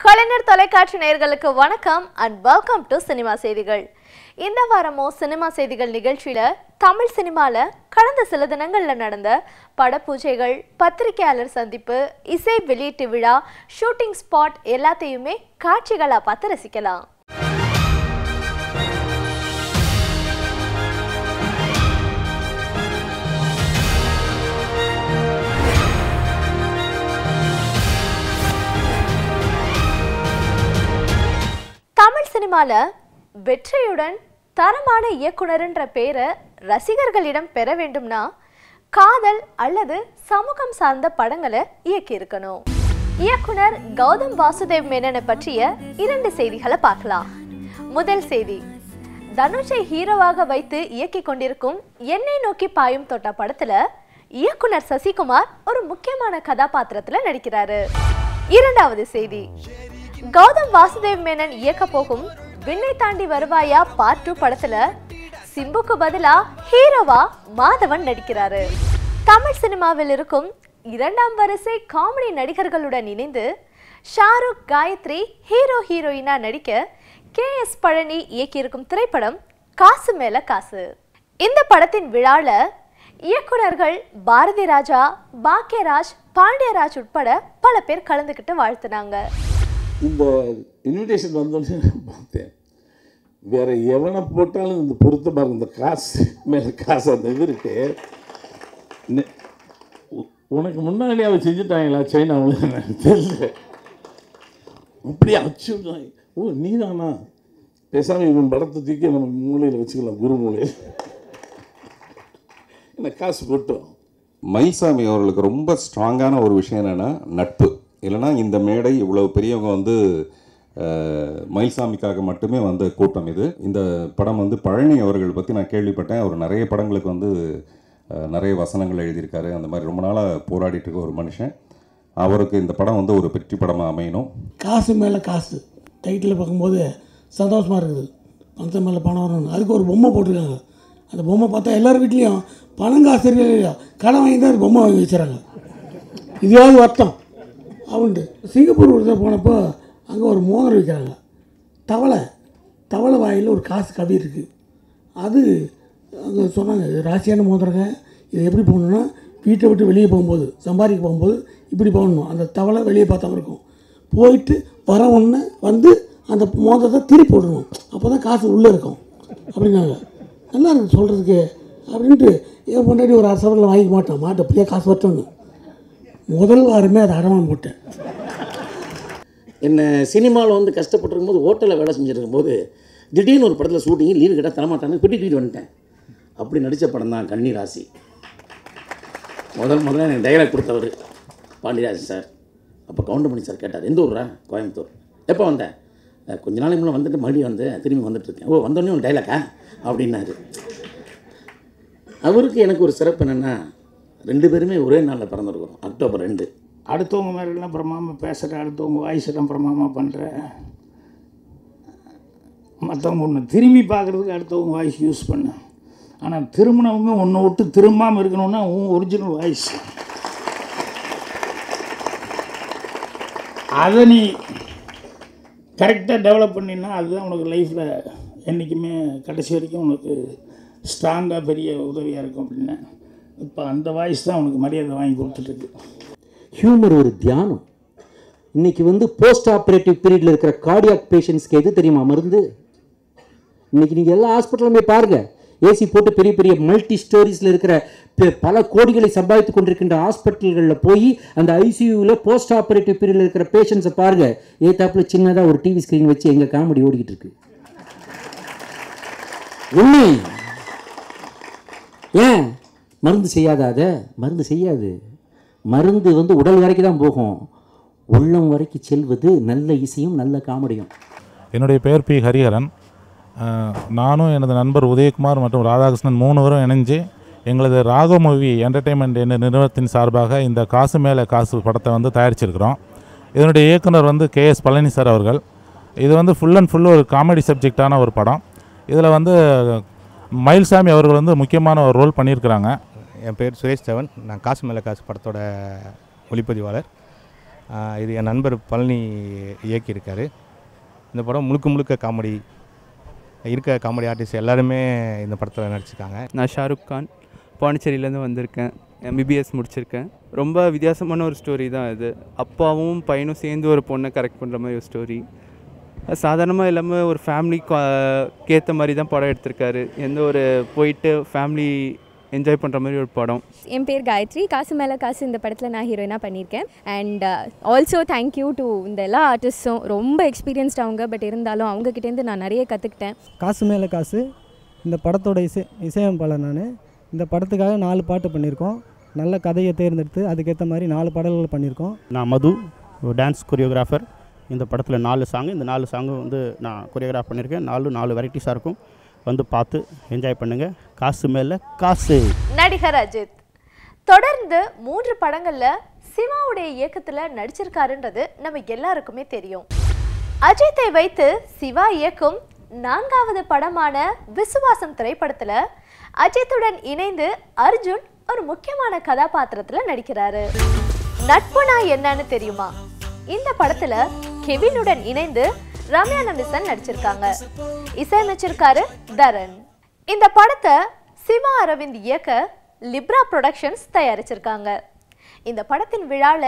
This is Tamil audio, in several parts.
கலைஞர் தொலைக்காட்சி நேயர்களுக்கு வணக்கம் and welcome to சினிமா செய்திகள். இந்த வாரமோ சினிமா செய்திகள் நிகழ்ச்சியில தமிழ் சினிமால கடந்த சில தினங்கள்ல நடந்த படப்பூஜைகள், பத்திரிகையாளர் சந்திப்பு, இசை வெளியீட்டு விழா, ஷூட்டிங் ஸ்பாட் எல்லாத்தையுமே காட்சிகளா பார்த்து ரசிக்கலாம். தமிழ் சினிமால வெற்றியுடன் தரமான இயக்குனர்ன்ற பேரை ரசிகர்களிடம் பெற வேண்டும்னா காதல் அல்லது சமூகம் சார்ந்த படங்களை இயக்கி இருக்கணும். இயக்குனர் கௌதம் வாசுதேவ் மேனனை பற்றிய 2 செய்திகளை பார்க்கலாம். முதல் செய்தி, தனுஷை ஹீரோவாக வைத்து இயக்கி கொண்டிருக்கும் என்னை நோக்கி பாயும் தோட்டா படத்துல இயக்குனர் சசிகுமார் ஒரு முக்கியமான கதாபாத்திரத்துல நடிக்கிறாரு. இரண்டாவது செய்தி, கௌதம் வாசுதேவ் மேனன் இயக்க போகும் விண்ணை தாண்டி வருவாயா பார்ட் 2 படத்துல சிம்புக்கு பதிலா ஹீரோவா மாதவன் நடிக்கிறாரு. தமிழ் சினிமாவில் இருக்கும் 2ஆம் வரிசை காமெடி நடிகர்களுடன் இணைந்து ஷாருக், காயத்ரி ஹீரோ ஹீரோயினா நடிக்க KS பழனி இயக்கியிருக்கும் திரைப்படம் காசு மேல காசு. இந்த படத்தின் விழால இயக்குனர்கள் பாரதி ராஜா, பாக்கியராஜ், பாண்டியராஜ் உட்பட பல பேர் கலந்துக்கிட்டு வாழ்த்துனாங்க. இந்த இன்விடேஷன் வந்தோடனே பார்த்தேன், வேறு எவனை போட்டாலும் இந்த பொருத்தமாக இந்த காசு மேலே காசு அந்த இது இருக்கு. உனக்கு முன்னாடி அவன் செஞ்சுட்டாங்களா சைனாவில் தெரியல, அப்படியே அச்சு. ஓ நீ தானா, பேசாமல் இவன் படத்தை தூக்கி நம்ம மூலையில் வச்சுக்கலாம், குரு மூலையில் என்ன காசு போட்டோம். மயில்சாமி அவர்களுக்கு ரொம்ப ஸ்ட்ராங்கான ஒரு விஷயம் என்னென்னா நட்பு. இல்லைனா இந்த மேடை இவ்வளோ பெரியவங்க வந்து மயில்சாமிக்காக மட்டுமே வந்த கூட்டம் இது. இந்த படம் வந்து பழனி அவர்கள் பற்றி நான் கேள்விப்பட்டேன். அவர் நிறைய படங்களுக்கு வந்து நிறைய வசனங்கள் எழுதியிருக்காரு. அந்த மாதிரி ரொம்ப நாளாக போராடிட்டு இருக்க ஒரு மனுஷன். அவருக்கு இந்த படம் வந்து ஒரு வெற்றி படமாக அமையணும். காசு மேலே காசு டைட்டில் பார்க்கும்போது சந்தோஷமாக இருக்குது. பணத்தை மேலே பணம் வரணும். அதுக்கு ஒரு பொம்மை போட்டிருக்காங்க. அந்த பொம்மை பார்த்தா எல்லார் வீட்லேயும் பணம் காசு இல்லையா, கடன் வாங்கி தான் பொம்மை வாங்கி வச்சுறாங்க. இதுவாவது வருத்தம் அப்படின்ட்டு சிங்கப்பூர் ஒரு போனப்போ அங்கே ஒரு மோதிரம் வைக்கிறாங்க. தவளை வாயில் ஒரு காசு கவி இருக்குது. அது அங்கே சொன்னாங்க, இது ராசியான மோதிரங்க, இது எப்படி போகணுன்னா வீட்டை விட்டு வெளியே போகும்போது, சம்பாதிக்க போகும்போது இப்படி போகணும். அந்த தவளை வெளியே பார்த்தா இருக்கும், போயிட்டு வர ஒன்று வந்து அந்த மோதிரத்தை திருப்பி போடணும், அப்போ தான் காசு உள்ளே இருக்கும் அப்படின்னாங்க. நல்லா இருக்குது சொல்கிறதுக்கு அப்படின்ட்டு ஏன் முன்னாடி ஒரு அரசவரில் வாங்கிக்க மாட்டேன் அப்படியே காசு வரட்டோன்னு முதல் வாரமே அதை அடமானம் போட்டேன். என்ன சினிமாவில் வந்து கஷ்டப்பட்டுருக்கும் போது ஹோட்டலில் வேலை செஞ்சுருக்கும் போது திடீர்னு ஒரு படத்தில் ஷூட்டிங்கு லீவு கேட்டால் தரமாட்டான்னு பெட்டி தூக்கிட்டு வந்துட்டேன். அப்படி நடித்த படம் தான் கன்னி ராசி. முதல்ல எனக்கு டைலாக் கொடுத்தவர் பாண்டியராஜன் சார். அப்போ கவுண்டமணி சார் கேட்டார், எந்த ஊரா? கோயம்புத்தூர். எப்போ வந்தேன்? கொஞ்ச நாளைக்கு முன்னே வந்துட்டு மறுபடியும் வந்து திரும்பி வந்துட்டுருக்கேன். ஓ வந்தோடனே ஒரு டைலாக்கா அப்படின்னாரு. அவருக்கு எனக்கு ஒரு சிறப்பு என்னென்னா, 2 பேருமே ஒரே நாளில் பிறந்திருக்கிறோம், அக்டோபர் 2. அடுத்தவங்க மாதிரிலாம் பிரமாமல் பேசுகிற, அடுத்தவங்க வாய்ஸ்லாம் பிரமாமல் பண்ணுற, மற்றவங்க ஒன்று திரும்பி பார்க்குறதுக்கு அடுத்தவங்க வாய்ஸ் யூஸ் பண்ண. ஆனால் திரும்பினவங்க ஒன்று விட்டு திரும்பாமல் இருக்கணும்னா உன் ஒரிஜினல் வாய்ஸ், அதை நீ கரெக்டாக டெவலப் பண்ணினா அதுதான் உனக்கு லைஃப்பில் என்றைக்குமே கடைசி வரைக்கும் உனக்கு ஸ்ட்ராங்காக பெரிய உதவியாக இருக்கும் அப்படின்னா. இப்போ அந்த வாய்ஸ் தான் உனக்கு மரியாதை வாங்கி கொடுத்துட்ருக்கு. ஹியூமர் ஒரு தியானம். இன்றைக்கி வந்து போஸ்ட் ஆப்ரேட்டிவ் பீரியடில் இருக்கிற கார்டியாக் பேஷண்ட்ஸ்க்கு எது தெரியுமா மருந்து? இன்றைக்கி நீங்கள் எல்லா ஹாஸ்பிட்டலும் போய் பாருங்கள், ஏசி போட்டு பெரிய பெரிய மல்டி ஸ்டோரிஸில் இருக்கிற பல கோடிகளை சம்பாதித்து கொண்டிருக்கின்ற ஹாஸ்பிட்டல்களில் போய் அந்த ஐசியூவில் போஸ்ட் ஆப்ரேட்டிவ் பீரியடில் இருக்கிற பேஷண்ட்ஸை பாருங்கள். ஏத்தாப்பில் சின்னதாக ஒரு டிவி ஸ்க்ரீன் வச்சு எங்கள் காமெடி ஓடிக்கிட்டு இருக்கு. உண்மை. ஏன் மருந்து செய்யாத? அதை மருந்து செய்யாது. மருந்து வந்து உடல் வரைக்கும் தான் போகும், உள்ளம் வரைக்கும் செல்வது நல்ல இசையும் நல்ல காமெடியும். என்னுடைய பெயர் பி ஹரிஹரன். நானும் எனது நண்பர் உதயகுமார் மற்றும் ராதாகிருஷ்ணன் 3 பேரும் இணைஞ்சு எங்களது ராகோ மூவி என்டர்டெயின்மெண்ட் என்ற நிறுவனத்தின் சார்பாக இந்த காசு மேலே காசு படத்தை வந்து தயாரிச்சிருக்கிறோம். இதனுடைய இயக்குனர் வந்து KS பழனி சார் அவர்கள். இது வந்து ஃபுல் அண்ட் ஃபுல் ஒரு காமெடி சப்ஜெக்டான ஒரு படம். இதில் வந்து மயில்சாமி அவர்கள் வந்து முக்கியமான ஒரு ரோல் பண்ணியிருக்கிறாங்க. என் பேர் சுரேஷ் சவன். நான் காசு மேலே காசு படத்தோட ஒளிப்பதிவாளர். இது என் நண்பர் பழனி இயக்கியிருக்காரு. இந்த படம் முழுக்க காமெடி, இருக்க காமெடி ஆர்டிஸ்ட் எல்லாருமே இந்த படத்தில் நடிச்சிருக்காங்க. நான் ஷாருக் கான், பாண்டிச்சேரியிலேருந்து வந்திருக்கேன். MBBS முடிச்சிருக்கேன். ரொம்ப வித்தியாசமான ஒரு ஸ்டோரி தான் இது. அப்பாவும் பையனும் சேர்ந்து ஒரு பொண்ணை கரெக்ட் பண்ணுற மாதிரி ஒரு ஸ்டோரி. சாதாரணமாக இல்லாமல் ஒரு ஃபேமிலிக்கு ஏற்ற மாதிரி தான் படம் எடுத்திருக்காரு. எந்த ஒரு போயிட்டு ஃபேமிலி என்ஜாய் பண்ணுற மாதிரி ஒரு படம். என் பேர் காயத்ரி. காசு மேலே காசு இந்த படத்தில் நான் ஹீரோயினாக பண்ணியிருக்கேன். அண்ட் ஆல்சோ தேங்க்யூ டு இந்த எல்லா ஆர்டிஸ்ட்ஸும். ரொம்ப எக்ஸ்பீரியன்ஸ்ட் அவங்க, பட் இருந்தாலும் அவங்கக்கிட்டேருந்து நான் நிறைய கற்றுக்கிட்டேன். காசு மேலே காசு இந்த படத்தோட இசையமைப்பாளர் நான். இந்த படத்துக்காக 4 பாட்டு பண்ணியிருக்கோம். நல்ல கதையை தேர்ந்தெடுத்து அதுக்கேற்ற மாதிரி 4 பாடல்கள் பண்ணியிருக்கோம். நான் மது, டான்ஸ் கொரியோகிராஃபர். இந்த படத்தில் 4 சாங்கு, இந்த 4 சாங்கும் வந்து நான் கொரியோகிராஃப் பண்ணியிருக்கேன். 4 வெரைட்டிஸாக இருக்கும். வந்து பார்த்து என்ஜாய் பண்ணுங்கள். காசு மேலே காசு. நடிகர் அஜித் தொடர்ந்து 3 படங்களில் சிவாவுடைய இயக்கத்தில் நடிச்சிருக்காருன்றது நம்ம எல்லாருக்குமே தெரியும். அஜித்தை வைத்து சிவா இயக்கும் 4வது படமான விசுவாசம் திரைப்படத்தில் அஜித்துடன் இணைந்து அர்ஜுன் ஒரு முக்கியமான கதாபாத்திரத்தில் நடிக்கிறாரு. நட்புனா என்னன்னு தெரியுமா? இந்த படத்துல கெவினுடன் இணைந்து ரம்யா நம்பிசன் நடிச்சிருக்காங்க. இசையமைச்சிருக்காரு தரன். இந்த படத்தை சிவா அரவிந்த் இயக்க லிப்ரா புரொடக்ஷன்ஸ் தயாரிச்சிருக்காங்க. இந்த படத்தின் விழால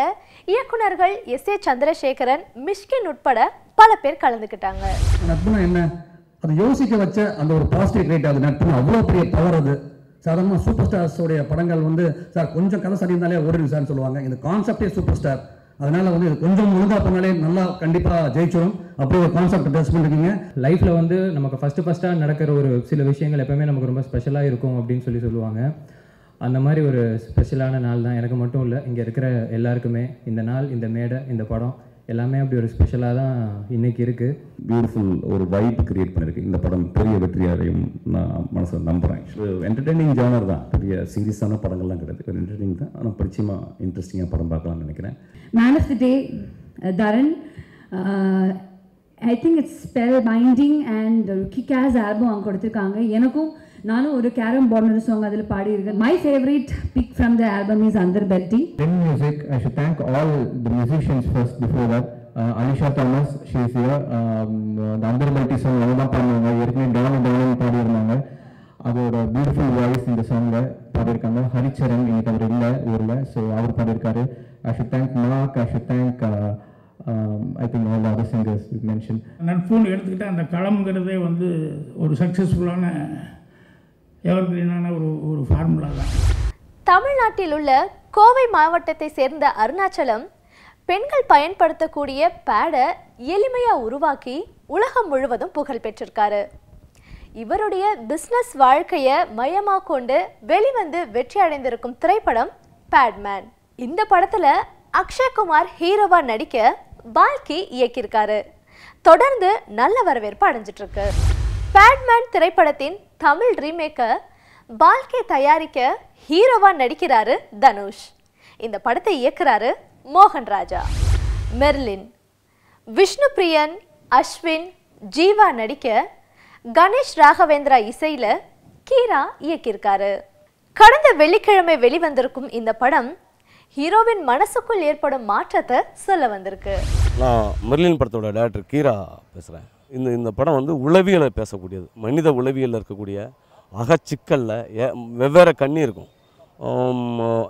இயக்குனர்கள் S.A. சந்திரசேகரன், மிஷ்கின் உட்பட பல பேர் கலந்துக்கிட்டாங்க. நட்புனா என்ன, அதை யோசிக்க வச்ச அந்த ஒரு பாசிட்டிவ் கிரியேட். அது நட்புனா அவ்வளோ பெரிய பவர். அது சாதாரணமாக சூப்பர் ஸ்டார்ஸோடைய படங்கள் வந்து சார் கொஞ்சம் கதை சரி இருந்தாலே ஓடிடும் சார்னு சொல்லுவாங்க. இந்த கான்செப்டே சூப்பர் ஸ்டார். அதனால வந்து இது கொஞ்சம் ஒழுங்காக பண்ணாலே நல்லா கண்டிப்பாக ஜெயிச்சிடும். அப்படி ஒரு கான்செப்ட் டெஸ்ட் பண்ணிருக்கீங்க. லைஃப்பில் வந்து நமக்கு ஃபஸ்ட்டாக நடக்கிற ஒரு சில விஷயங்கள் எப்போவுமே நமக்கு ரொம்ப ஸ்பெஷலாக இருக்கும் அப்படின்னு சொல்லுவாங்க. அந்த மாதிரி ஒரு ஸ்பெஷலான நாள் தான் எனக்கு மட்டும் இல்லை, இங்கே இருக்கிற எல்லாருக்குமே. இந்த நாள், இந்த மேடை, இந்த படம் எல்லாமே அப்படி ஒரு ஸ்பெஷலாக தான் இன்றைக்கி இருக்குது. பியூட்டிஃபுல் ஒரு வைப் கிரியேட் பண்ணியிருக்கு. இந்த படம் பெரிய வெற்றியாரையும் நான் மனசில் நம்புகிறேன். என்டர்டெய்னிங் ஜானர் தான், பெரிய சீரியஸான படங்கள்லாம் கிடையாது, ஒரு என்டர்டெய்னிங் தான். ஆனால் பிடிச்சமாக இன்ட்ரெஸ்டிங்காக படம் பார்க்கலாம்னு நினைக்கிறேன். Man of the day Dharan. I think it's spellbinding and kick ass album அவங்க கொடுத்துருக்காங்க. எனக்கும் நானும் ஒரு கேரம் போர்டு சாங் அதில் பாடியிருக்கேன். My favourite pick from the album is அந்தர் பெல்டி. In music, I should thank all the musicians first before that. Alisha Thomas, she is here. The Under Belty song அவங்க தான் பாடினாங்க. ஏற்கனவே டவுன் பாடியிருந்தாங்க. அதோட பியூட்டிஃபுல் வாய்ஸ் இந்த சாங்கில் பாடியிருக்காங்க. ஹரிச்சரன் இன்னைக்கு அவர் இல்லை ஊரில், ஸோ அவர் பாடியிருக்காரு. I should thank Mark, I should thank I think all the other singers you mentioned. நட்புன்னு எடுத்துக்கிட்டால் அந்த களம்ங்கிறதே வந்து ஒரு சக்ஸஸ்ஃபுல்லான எவர்கிரீனான ஒரு ஃபார்முலா தான். தமிழ்நாட்டில் உள்ள கோவை மாவட்டத்தை சேர்ந்த அருணாச்சலம் பெண்கள் பயன்படுத்தக்கூடிய பேடை எளிமையாக உருவாக்கி உலகம் முழுவதும் புகழ் பெற்றிருக்காரு. இவருடைய பிஸ்னஸ் வாழ்க்கையை மையமாக கொண்டு வெளிவந்து வெற்றி அடைந்திருக்கும் திரைப்படம் பேட்மேன். இந்த படத்தில் அக்ஷய்குமார் ஹீரோவா நடிக்க பால்கி இயக்கியிருக்காரு. தொடர்ந்து நல்ல வரவேற்பு அடைஞ்சிட்டு இருக்கு. பேட்மேன் திரைப்படத்தின் தமிழ் ரீமேக்கை பால்கே தயாரிக்க ஹீரோவா நடிக்கிறாரு தனுஷ். இந்த படத்தை இயக்குறாரு மோகன் ராஜா. மெர்லின், விஷ்ணு பிரியன், அஸ்வின், ஜீவா நடிக்க கணேஷ் ராகவேந்திரா இசையில கீரா இயக்கியிருக்காரு. கடந்த வெள்ளிக்கிழமை வெளிவந்திருக்கும் இந்த படம் ஹீரோவின் மனசுக்குள் ஏற்படும் மாற்றத்தை சொல்ல வந்திருக்கு. நான் மெர்லின் படத்தோட டைரக்டர் கீரா பேசுகிறேன். இந்த படம் வந்து உளவியலை பேசக்கூடியது. மனித உளவியலில் இருக்கக்கூடிய அகச்சிக்கலில் வெவ்வேறு கண்ணி இருக்கும்.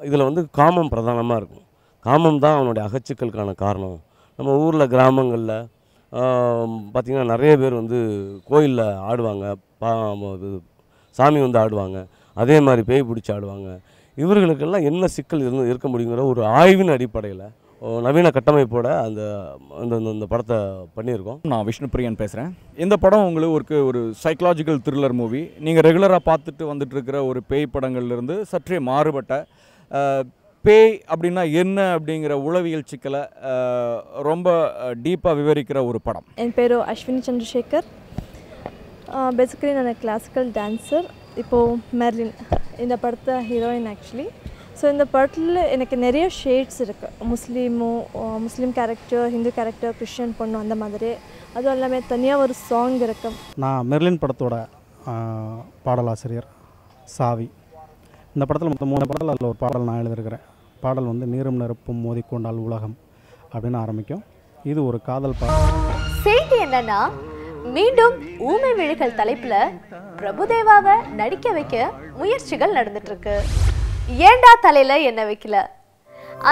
இதில் வந்து காமம் பிரதானமாக இருக்கும். காமம் தான் அவனுடைய அகச்சிக்கலுக்கான காரணம். நம்ம ஊரில் கிராமங்களில் பார்த்திங்கன்னா நிறைய பேர் வந்து கோயிலில் ஆடுவாங்க, சாமி வந்து ஆடுவாங்க, அதே மாதிரி பேய் பிடிச்சி ஆடுவாங்க. இவர்களுக்கெல்லாம் என்ன சிக்கல் இருக்க முடியுங்கிற ஒரு ஆய்வின் அடிப்படையில் நவீன கட்டமைப்போட அந்த படத்தை பண்ணியிருக்கோம். நான் விஷ்ணு பிரியன் பேசுகிறேன். இந்த படம் உங்களுக்கு ஒரு சைக்கலாஜிக்கல் த்ரில்லர் மூவி. நீங்கள் ரெகுலராக பார்த்துட்டு வந்துட்டுருக்கிற ஒரு பேய் படங்கள்லேருந்து சற்றே மாறுபட்ட பேய் அப்படின்னா என்ன அப்படிங்கிற உளவியல் சிக்கலை ரொம்ப டீப்பாக விவரிக்கிற ஒரு படம். என் பேர் அஸ்வினி சந்திரசேகர். பேசிக்கலி நான் கிளாசிக்கல் டான்ஸர். இப்போது மெர்லின் இந்த படத்தை ஹீரோயின் ஆக்சுவலி. ஸோ இந்த படத்தில் எனக்கு நிறைய ஷேட்ஸ் இருக்குது. முஸ்லீம் கேரக்டர், ஹிந்து கேரக்டர், கிறிஸ்டியன் பொண்ணு, அந்த மாதிரி. அதுவும் எல்லாமே தனியாக ஒரு சாங் இருக்குது. நான் மெர்லின் படத்தோட பாடலாசிரியர் சாவி. இந்த படத்தில் மொத்தம் 3 பாடல், அதில் ஒரு பாடல் நான் எழுதியிருக்கிறேன். பாடல் வந்து நீரும் நெருப்பும் மோதிக்கொண்டால் உலகம். அப்படின்னு ஆரம்பிக்கும். இது ஒரு காதல் பாடம். செய்தி என்னன்னா, மீண்டும் ஊமை விழிகள் தலைப்புல பிரபுதேவாவை நடிக்க வைக்க முயற்சிகள் நடந்துட்டு இருக்கு. ஏண்டா தலையில என்ன வைக்கல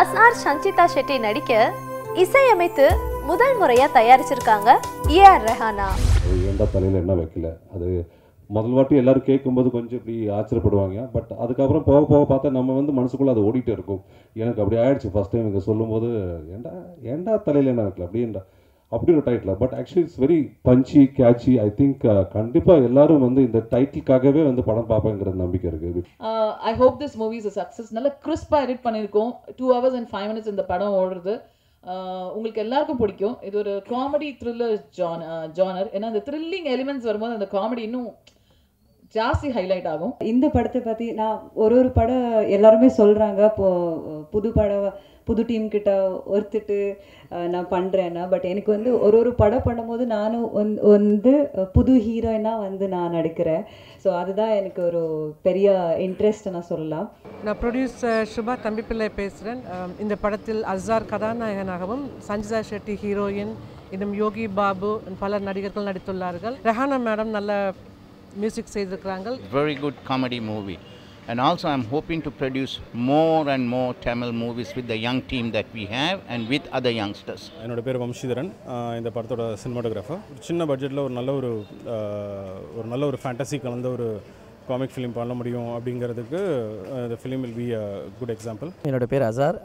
அசார் சஞ்சிதா ஷெட்டி நடிக்க இசையமைத்து முதல் முறையா தயாரிச்சிருக்காங்க ஏஆர் ரெஹானா. ஏண்டா தலையில் என்ன வைக்கல, அது முதல் வாட்டி எல்லாரும் கேட்கும்போது கொஞ்சம் இப்படி ஆச்சரியப்படுவாங்க. பட் அதுக்கப்புறம் போக போக பார்த்தா நம்ம வந்து மனசுக்குள்ளே அது ஓடிட்டே இருக்கும். எனக்கு அப்படி ஆயிடுச்சு ஃபஸ்ட் டைம் இங்கே சொல்லும்போது, ஏண்டா தலையில் என்ன வைக்கல அப்படின்றா அப்படி ஒரு title. But actually it's very punchy catchy. I think கண்டிப்பாக எல்லாரும் வந்து இந்த டைட்டிலுக்காகவே வந்து படம் பார்ப்பேங்கிற நம்பிக்கை இருக்குது. I hope this movie is a success. நல்ல கிறிஸ்பாக எடிட் பண்ணியிருக்கோம். 2 hours and 5 minutes இந்த படம் ஓடுறது. உங்களுக்கு எல்லாருக்கும் பிடிக்கும். இது ஒரு காமெடி த்ரில்லர் ஜானர். ஏன்னா அந்த த்ரில்லிங் எலிமெண்ட்ஸ் வரும்போது அந்த காமெடி இன்னும் ஜாஸ்தி ஹைலைட் ஆகும். இந்த படத்தை பற்றி நான் ஒரு படம் எல்லாருமே சொல்கிறாங்க, புது டீம் கிட்ட ஒருத்துட்டு நான் பண்ணுறேன்னா. பட் எனக்கு வந்து ஒரு படம் பண்ணும்போது நானும் வந்து புது ஹீரோயினாக வந்து நான் நடிக்கிறேன். ஸோ அதுதான் எனக்கு ஒரு பெரிய இன்ட்ரெஸ்ட் நான் சொல்லலாம். நான் ப்ரொடியூசர் சுபா தம்பிப்பிள்ளை பேசுகிறேன். இந்த படத்தில் அசார் கதாநாயகனாகவும் சஞ்சிதா ஷெட்டி ஹீரோயின், இன்னும் யோகி பாபு பல நடிகர்கள் நடித்துள்ளார்கள். ரெஹானா மேடம் நல்ல மியூசிக் செய்திருக்கிறாங்க. Very good comedy movie. And also I'm hoping to produce more and more Tamil movies with the young team that we have and with other youngsters. என்னோட பேர் வம்சிதரன். இந்த படத்தோட சினிமாட்டோகிராஃபர். சின்ன பட்ஜெட்டில் ஒரு நல்ல ஒரு ஃபேண்டசி கலந்த ஒரு காமிக் ஃபிலிம் பண்ண முடியும் அப்படிங்கிறதுக்கு the film will be a good example. என்னோட பேர் அசார்.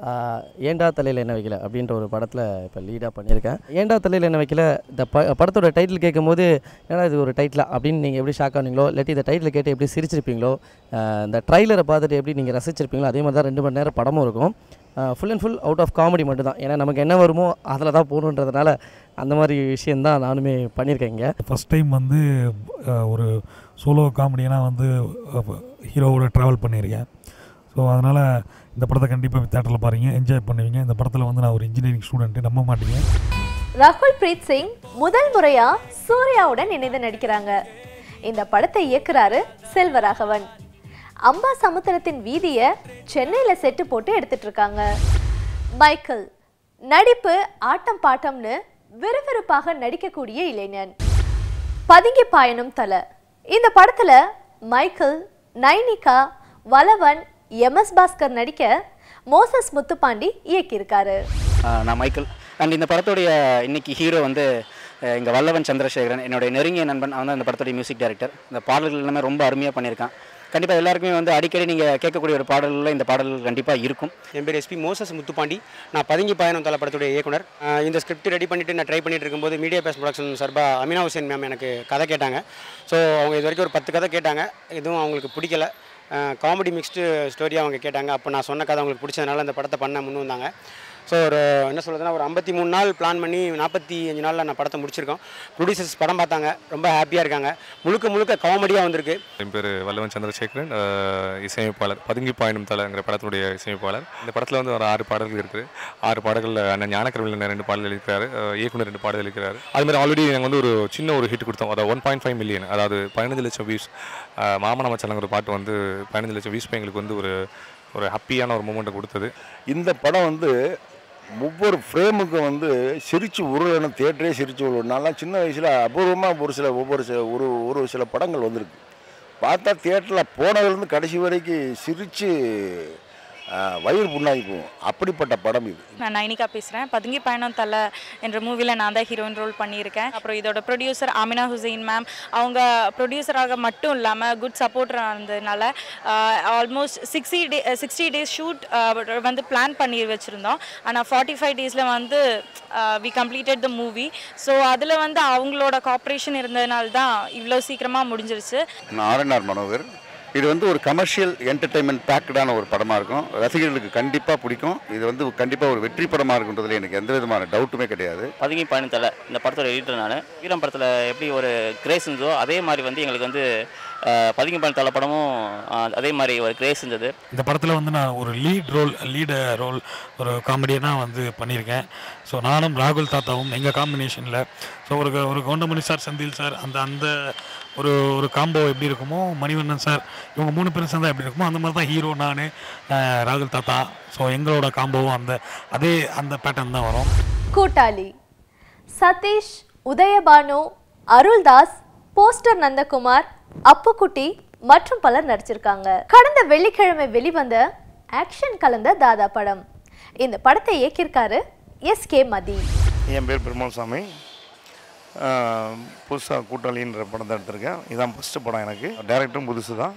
ஏண்டா தலையில் என்ன வைக்கல அப்படின்ற ஒரு படத்தில் இப்போ லீடாக பண்ணியிருக்கேன். ஏண்டா தலையில் என்ன வைக்கல இந்த படத்தோட டைட்டில் கேட்கும்போது ஏன்னா இது ஒரு டைட்டிலா அப்படின்னு நீங்கள் எப்படி ஷாக் ஆனீங்களோ, இல்லாட்டி இந்த டைட்டில் கேட்டு எப்படி சிரிச்சிருப்பீங்களோ, இந்த ட்ரைலரை பார்த்துட்டு எப்படி நீங்கள் ரசிச்சிருப்பீங்களோ, அதே மாதிரி தான் 2 மணி நேரம் படமும் இருக்கும். Full and full out of comedy மட்டும் தான். ஏன்னா நமக்கு என்ன வருமோ அதில் தான் போகணுன்றதுனால அந்த மாதிரி விஷயந்தான் நானுமே பண்ணியிருக்கேன். இங்கே ஃபஸ்ட் டைம் வந்து ஒரு சோலோ காமெடியனாக வந்து ஹீரோவோட ட்ராவல் பண்ணியிருக்கேன். ஸோ அதனால் இந்த படத்தை கண்டிப்பாக தேட்டரில் பாருங்க, என்ஜாய் பண்ணுவீங்க. இந்த படத்தில் வந்து நான் ஒரு இன்ஜினியரிங் ஸ்டூடெண்ட்டு, நம்ப மாட்டீங்க. ராகுல் பிரீத் சிங் முதல் முறையா சூர்யாவுடன் இணைந்து நடிக்கிறாங்க. இந்த படத்தை இயக்குறாரு செல்வராகவன். அம்பா சமுத்திரத்தின் வீதிய சென்னையில செட்டு போட்டு எடுத்துட்டு இருக்காங்க. மைக்கேல் நடிப்பு ஆட்டம் பாட்டம்னு விறுவிறுப்பாக நடிக்கக்கூடிய இளைஞன். பதுங்கி பாயணும் தலை இந்த படத்துல மைக்கேல், நைனிகா, வலவன், MS பாஸ்கர் நடிக்க மோசஸ் முத்துப்பாண்டி இயக்கியிருக்காரு. நான் மைக்கேல். அண்ட் இந்த படத்துடைய இன்னைக்கு ஹீரோ வந்து இங்கே வல்லவன் சந்திரசேகரன், என்னுடைய நெருங்கிய நண்பன். அவன் தான் இந்த படத்துடைய மியூசிக் டைரக்டர். இந்த பாடல்கள் எல்லாமே ரொம்ப அருமையாக பண்ணியிருக்கான். கண்டிப்பாக எல்லாருக்குமே வந்து அடிக்கடி நீங்கள் கேட்கக்கூடிய ஒரு பாடலில் இந்த பாடல்கள் கண்டிப்பாக இருக்கும். என் பேர் SP மோசஸ் முத்துப்பாண்டி. நான் பதுங்கி பாயணும் தலை படத்துடைய இயக்குனர். இந்த ஸ்கிரிப்ட் ரெடி பண்ணிவிட்டு நான் ட்ரை பண்ணிட்டு இருக்கும்போது மீடியா பேஸ் ப்ரொடக்ஷன் சார்பாக அமினா ஹுசேன் மேம் எனக்கு கதை கேட்டாங்க. ஸோ அவங்க இது வரைக்கும் ஒரு 10 கதை கேட்டாங்க. எதுவும் அவங்களுக்கு பிடிக்கல. காமெடி மிக்ஸ்டு ஸ்டோரியாக அவங்க கேட்டாங்க. அப்போ நான் சொன்ன கதை அவங்களுக்கு பிடிச்சதுனால அந்த படத்தை பண்ண முன் வந்தாங்க. ஸோ ஒரு என்ன சொல்கிறதுனா ஒரு 53 நாள் பிளான் பண்ணி 45 நாளில் நான் படத்தை முடிச்சிருக்கோம். ப்ரொடியூசர்ஸ் படம் பார்த்தாங்க, ரொம்ப ஹாப்பியாக இருக்காங்க. முழுக்க காமெடியாக வந்திருக்கு. என் பேர் வல்லவன் சந்திரசேகரன், இசையமைப்பாளர். பதுங்கி பாயணும் தலைங்கிற படத்துடைய இசையமைப்பாளர். இந்த படத்தில் வந்து ஒரு 6 பாடல்கள் இருக்குது. 6 பாடல்களில் அண்ணன் ஞானக்கரவில் 2 பாடல்கள் எழுதிக்கிறாரு, இயக்குனர் 2 பாடல்கள் எழுதிக்கிறாரு. அதுமாதிரி ஆல்ரெடி நாங்கள் வந்து ஒரு சின்ன ஒரு ஹிட் கொடுத்தோம். அதாவது 1.5 மில்லியன், அதாவது 15 லட்சம் வியூஸ். மாமன மச்சானங்கிற பாட்டு வந்து 15 லட்சம் வியூஸ் எங்களுக்கு வந்து ஒரு ஹாப்பியான ஒரு மூமெண்ட்டை கொடுத்தது. இந்த படம் வந்து ஒவ்வொரு ஃப்ரேமுக்கும் வந்து சிரித்து உருளணும், தேட்டரே சிரித்து உருளணும். நான்லாம் சின்ன வயசில் அபூர்வமாக ஒரு சில படங்கள் வந்திருக்கு. பார்த்தா தேட்டரில் போனதுலேருந்து கடைசி வரைக்கும் சிரித்து வயிறு புண்ணாகி போகும். அப்படிப்பட்ட படம் இது. நான் நைனிகா பேசுகிறேன். பதுங்கி பயணம் தலை என்ற மூவியில் நான் தான் ஹீரோயின் ரோல் பண்ணியிருக்கேன். அப்புறம் இதோட ப்ரொடியூசர் அமினா ஹுசைன் மேம். அவங்க ப்ரொடியூசராக மட்டும் இல்லாமல் குட் சப்போர்ட்டராக இருந்ததுனால ஆல்மோஸ்ட் 60 டேஸ் ஷூட் வந்து பிளான் பண்ணி வச்சுருந்தோம். ஆனால் 45 டேஸில் வந்து we completed the movie. So அதில் வந்து அவங்களோட காப்பரேஷன் இருந்ததுனால தான் இவ்வளோ சீக்கிரமாக முடிஞ்சிருச்சு. நான் RNR மனோகர். இது வந்து ஒரு கமர்ஷியல் என்டர்டெயின்மெண்ட் பேக்கடான ஒரு படமாக இருக்கும். ரசிகர்களுக்கு கண்டிப்பாக பிடிக்கும். இது வந்து கண்டிப்பாக ஒரு வெற்றி படமாக இருக்குன்றதுல எனக்கு எந்த விதமான டவுட்டுமே கிடையாது. பதுங்கி பாயணும் தலை இந்த படத்தோட எடிட்டர் நான். வீரம் படத்தில் எப்படி ஒரு கிரேஸ் இருந்ததோ அதே மாதிரி வந்து எங்களுக்கு வந்து பதுங்கி பாயினம் தலை படமும் அதே மாதிரி ஒரு கிரேஸ் இருந்தது. இந்த படத்தில் வந்து நான் ஒரு லீடு ரோல் ஒரு காமெடியனாக வந்து பண்ணியிருக்கேன். ஸோ நானும் ராகுல் தாத்தாவும் எங்கள் காம்பினேஷனில் ஸோ ஒரு கவுண்டமணி சார், செந்தில் சார், அந்த ஒரு காம்போ எப்படி இருக்குமோ, மணிவண்ணன் சார், இவங்க 3 பேரும் சேர்ந்தா எப்படி இருக்குமோ அந்த மாதிரி தான் ஹீரோ நான், ராகுல் தாத்தா. ஸோ எங்களோட காம்போவும் அந்த பேட்டர்ன் தான் வரும். கூட்டாளி சதீஷ், உதயபானு, அருள்தாஸ், போஸ்டர் நந்தகுமார், அப்புக்குட்டி மற்றும் பலர் நடிச்சிருக்காங்க. கடந்த வெள்ளிக்கிழமை வெளிவந்த ஆக்ஷன் கலந்த தாதா படம். இந்த படத்தை இயக்கியிருக்காரு எஸ்கே மதி. என் பேர் பெருமாள்சாமி. புதுசாக கூட்டாளின்ற படத்தை எடுத்திருக்கேன். இதுதான் ஃபஸ்ட்டு படம் எனக்கு. டைரக்டரும் புதுசு தான்.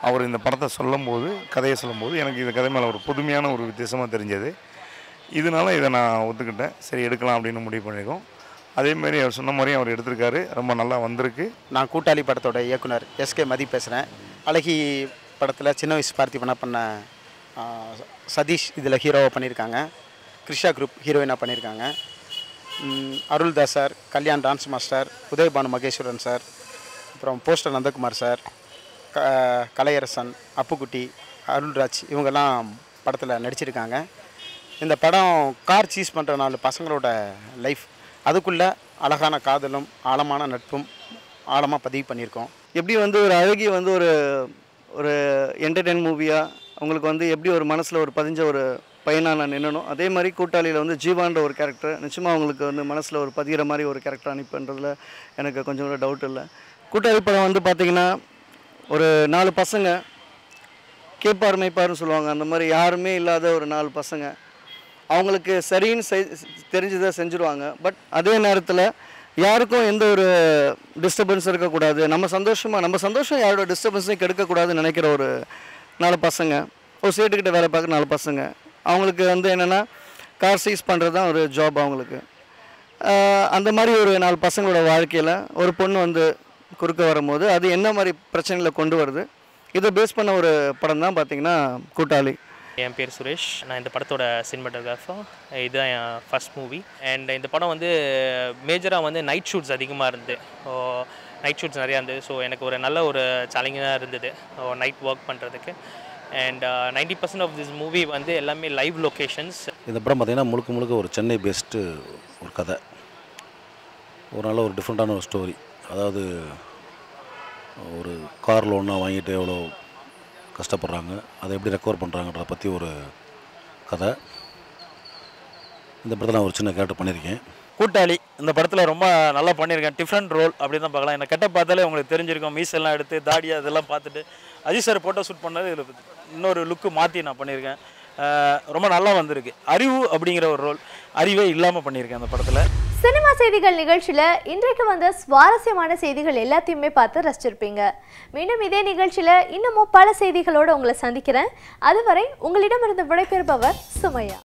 அவர் இந்த படத்தை சொல்லும்போது, கதையை சொல்லும்போது எனக்கு இந்த கதை மேலே ஒரு புதுமையான ஒரு வித்தியாசமாக தெரிஞ்சது. இதனால இதை நான் ஒத்துக்கிட்டேன். சரி எடுக்கலாம் அப்படின்னு முடிவு பண்ணியிருக்கோம். அதேமாரி அவர் சொன்ன மாதிரியும் அவர் எடுத்திருக்காரு. ரொம்ப நல்லா வந்திருக்கு. நான் கூட்டாளி படத்தோட இயக்குனர் எஸ்கே மதி பேசுகிறேன். அழகி படத்தில் சின்ன வயசு பார்த்திபனா பண்ண சதீஷ் இதில் ஹீரோவாக பண்ணியிருக்காங்க. கிருஷா குரூப் ஹீரோயினாக பண்ணியிருக்காங்க. Aruldas sir, Kalyan dance master, Udhayabhanu Maheswaran sir, அப்புறம் போஸ்டர் நந்தகுமார் சார், கலையரசன், அப்புக்குட்டி, அருள்ராஜ் இவங்கெல்லாம் படத்தில் நடிச்சிருக்காங்க. இந்த படம் கார் சீஸ் பண்ணுற 4 பசங்களோட லைஃப், அதுக்குள்ளே அழகான காதலும் ஆழமான நட்பும் ஆழமாக பதிவு பண்ணியிருக்கோம். எப்படி வந்து ஒரு அழகி வந்து ஒரு என்டர்டெயின் மூவியாக அவங்களுக்கு வந்து எப்படி ஒரு மனசில் ஒரு பதிஞ்ச ஒரு பையனாக நான் நின்னணும், அதே மாதிரி கூட்டாளியில் வந்து ஜீவான்ற ஒரு கேரக்டர் நிச்சயமாக அவங்களுக்கு வந்து மனசில் ஒரு பதிகிற மாதிரி ஒரு கேரக்டர் அனுப்புன்றதில் எனக்கு கொஞ்சம் கூட டவுட் இல்லை. கூட்டாளி படம் வந்து பார்த்திங்கன்னா ஒரு 4 பசங்க கேட்பார் மெய்ப்பாருன்னு சொல்லுவாங்க, அந்த மாதிரி யாருமே இல்லாத ஒரு 4 பசங்க அவங்களுக்கு சரின்னு தெரிஞ்சதை செஞ்சுருவாங்க. பட் அதே நேரத்தில் யாருக்கும் எந்த ஒரு டிஸ்டர்பன்ஸும் இருக்கக்கூடாது, நம்ம சந்தோஷம் யாரோட டிஸ்டர்பன்ஸையும் கெடுக்கக்கூடாதுன்னு நினைக்கிற ஒரு 4 பசங்க, ஒரு சேட்டுக்கிட்ட வேலை பார்க்குற 4 பசங்க. அவங்களுக்கு வந்து என்னென்னா கார் சீஸ் பண்ணுறது தான் ஒரு ஜாப் அவங்களுக்கு. அந்த மாதிரி ஒரு 4 பசங்களோட வாழ்க்கையில் ஒரு பொண்ணு வந்து குறுக்க வரும்போது அது என்ன மாதிரி பிரச்சனைகளை கொண்டு வருது, இதை பேஸ் பண்ண ஒரு படம் தான் பார்த்திங்கன்னா கூட்டாளி. என் பேர் சுரேஷ். நான் இந்த படத்தோட சினிமாட்டோகிராஃபர். இதுதான் என் ஃபஸ்ட் மூவி. அண்ட் இந்த படம் வந்து மேஜராக வந்து நைட் ஷூட்ஸ் அதிகமாக இருந்தது. நைட் ஷூட்ஸ் நிறையா இருந்தது. ஸோ எனக்கு ஒரு நல்ல ஒரு சேலஞ்சாக இருந்தது நைட் ஒர்க் பண்ணுறதுக்கு. அண்ட் 90% ஆஃப் திஸ் மூவி வந்து எல்லாமே லைவ் லொக்கேஷன்ஸ். இந்த படம் பார்த்திங்கன்னா முழுக்க ஒரு சென்னை பேஸ்டு ஒரு கதை, ஒரு நல்ல ஒரு டிஃப்ரெண்ட்டான ஒரு ஸ்டோரி. அதாவது ஒரு கார் லோனாக வாங்கிட்டு எவ்வளோ கஷ்டப்படுறாங்க, அதை எப்படி ரெக்கவர் பண்ணுறாங்கன்றத பற்றி ஒரு கதை. இந்த படத்தில் நான் ஒரு சின்ன கேரக்டர் பண்ணியிருக்கேன். கூட்டாளி இந்த படத்தில் ரொம்ப நல்லா பண்ணியிருக்கேன். டிஃப்ரெண்ட் ரோல் அப்படி தான் பார்க்கலாம். என்னை கெட்ட பார்த்தாலே உங்களுக்கு தெரிஞ்சிருக்கும். மீசெல்லாம் எடுத்து தாடி அதெல்லாம் பார்த்துட்டு அஜித் சார் ஃபோட்டோ ஷூட் பண்ணது இதில் இன்னொரு லுக்கு மாற்றி நான் பண்ணியிருக்கேன். ரொம்ப நல்லா வந்திருக்கு. அறிவு அப்படிங்கிற ஒரு ரோல் அறிவே இல்லாமல் பண்ணியிருக்கேன் அந்த படத்தில். சினிமா செய்திகள் நிகழ்ச்சியில் இன்றைக்கு வந்த சுவாரஸ்யமான செய்திகள் எல்லாத்தையுமே பார்த்து ரசிச்சிருப்பீங்க. மீண்டும் இதே நிகழ்ச்சியில் இன்னமும் பல செய்திகளோடு உங்களை சந்திக்கிறேன். அதுவரை உங்களிடமிருந்து விடைபெறுபவர் சுமையா.